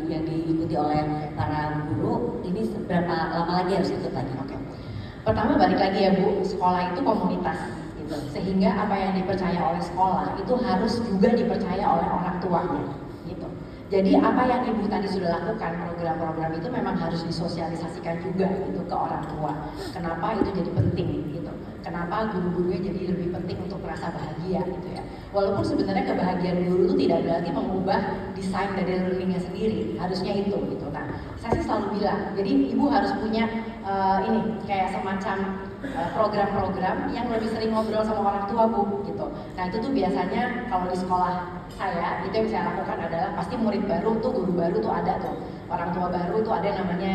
yang diikuti oleh para guru, ini berapa lama lagi harus ikut lagi? Oke. Pertama balik lagi ya Bu, sekolah itu komunitas gitu. Sehingga apa yang dipercaya oleh sekolah itu harus juga dipercaya oleh orang tuanya gitu. Jadi apa yang Ibu tadi sudah lakukan, program-program itu memang harus disosialisasikan juga gitu ke orang tua. Kenapa itu jadi penting gitu. Kenapa guru-gurunya jadi lebih penting untuk merasa bahagia gitu ya. Walaupun sebenarnya kebahagiaan guru itu tidak berarti mengubah desain dari learningnya sendiri, harusnya itu gitu. Nah, saya sih selalu bilang, jadi ibu harus punya ini kayak semacam program-program yang lebih sering ngobrol sama orang tua Bu gitu. Nah itu tuh biasanya kalau di sekolah saya itu yang saya lakukan adalah pasti murid baru tuh, guru baru tuh ada tuh, orang tua baru itu ada namanya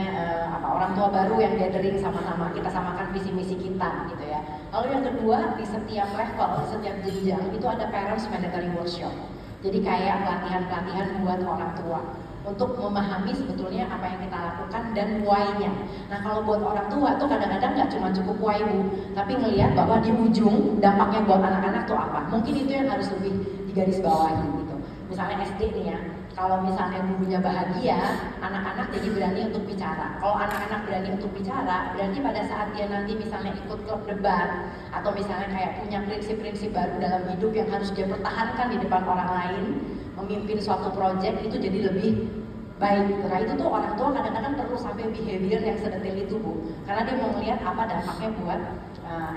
orang tua baru yang gathering sama-sama, kita samakan visi misi kita gitu ya. Lalu yang kedua, di setiap level, di setiap jenjang itu ada parents mandatory workshop. Jadi kayak pelatihan-pelatihan buat orang tua untuk memahami sebetulnya apa yang kita lakukan dan why-nya. Nah kalau buat orang tua tuh kadang-kadang nggak cuma cukup why Bu, tapi ngelihat bahwa di ujung dampaknya buat anak-anak tuh apa. Mungkin itu yang harus lebih digarisbawahi gitu. Misalnya SD nih ya, kalau misalnya gurunya bahagia, anak-anak jadi berani untuk bicara. Kalau anak-anak berani untuk bicara, berarti pada saat dia nanti misalnya ikut klub debat, atau misalnya kayak punya prinsip-prinsip baru dalam hidup yang harus dia pertahankan di depan orang lain, memimpin suatu proyek itu jadi lebih baik. Nah itu tuh orang tua kadang-kadang perlu sampai behavior yang sedetil itu Bu, karena dia mau melihat apa dampaknya buat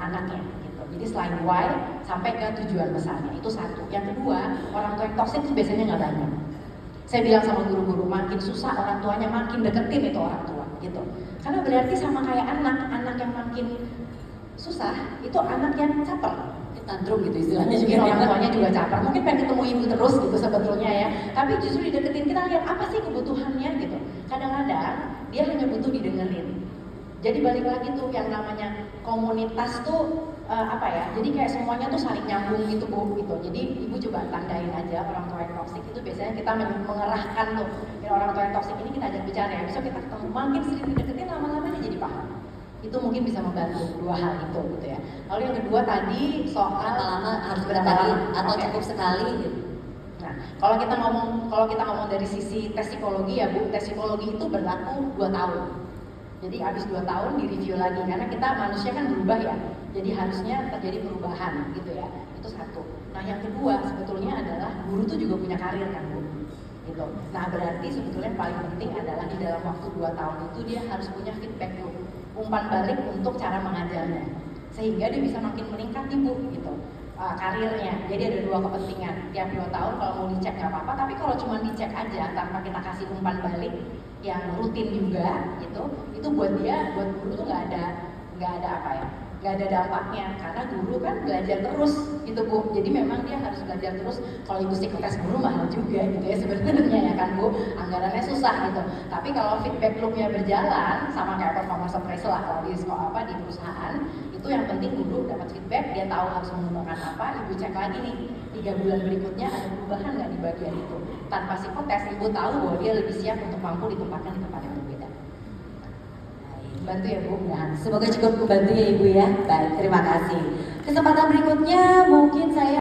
anaknya gitu. Jadi selain why sampai ke tujuan besarnya, itu satu. Yang kedua, orang tua yang toksik itu biasanya nggak banyak. Saya bilang sama guru-guru, makin susah orang tuanya makin deketin itu orang tua gitu. Karena berarti sama kayak anak yang makin susah itu anak yang caper, Tantrum gitu istilahnya juga. mungkin orang tuanya juga caper, mungkin pengen ketemu ibu terus gitu sebetulnya ya, tapi justru dideketin, kita lihat apa sih kebutuhannya gitu. Kadang-kadang dia hanya butuh didengerin. Jadi balik lagi tuh yang namanya komunitas tuh apa ya, jadi kayak semuanya tuh saling nyambung gitu Bu gitu. Jadi ibu coba tandain aja orang tua yang toksik itu biasanya kita mengerahkan tuh ya, orang tua yang toksik ini kita ajak bicara ya, besok kita ketemu, makin sering dideketin lama-lama dia jadi paham. Itu mungkin bisa membantu dua hal itu gitu ya. Lalu yang kedua tadi soal Berapa lama harus berapa berapa lama atau Oke. cukup sekali gitu. Nah, kalau kita ngomong dari sisi tes psikologi ya Bu, tes psikologi itu berlaku 2 tahun. Jadi habis 2 tahun direview lagi karena kita manusia kan berubah ya. Jadi harusnya terjadi perubahan gitu ya. Itu satu. Nah, yang kedua sebetulnya adalah guru tuh juga punya karir kan Bu. Gitu. Nah, berarti sebetulnya paling penting adalah di dalam waktu 2 tahun itu dia harus punya feedback loop, umpan balik untuk cara mengajarnya. Sehingga dia bisa makin meningkat nih Bu gitu. Karirnya. Jadi ada 2 kepentingan. Tiap 2 tahun kalau mau dicek nggak apa-apa, tapi kalau cuma dicek aja tanpa kita kasih umpan balik yang rutin juga gitu, itu buat dia, buat guru tuh nggak ada apa ya, nggak ada dampaknya, karena guru kan belajar terus gitu Bu. Jadi memang dia harus belajar terus. Kalau ibu psikotes guru mahal juga gitu ya sebenarnya ya kan Bu, anggarannya susah gitu. Tapi kalau feedback loopnya berjalan sama kayak performance appraisal lah kalau di sekolah apa di perusahaan, itu yang penting guru dapat feedback, dia tahu harus menggunakan apa, ibu cek lagi nih 3 bulan berikutnya ada perubahan nggak di bagian itu. Tanpa psikotes ibu tahu bahwa dia lebih siap untuk mampu ditempatkan di tempat yang berbeda. Bantu ya Bu. Nah, semoga cukup membantu ya Ibu ya. Baik, terima kasih. Kesempatan berikutnya mungkin saya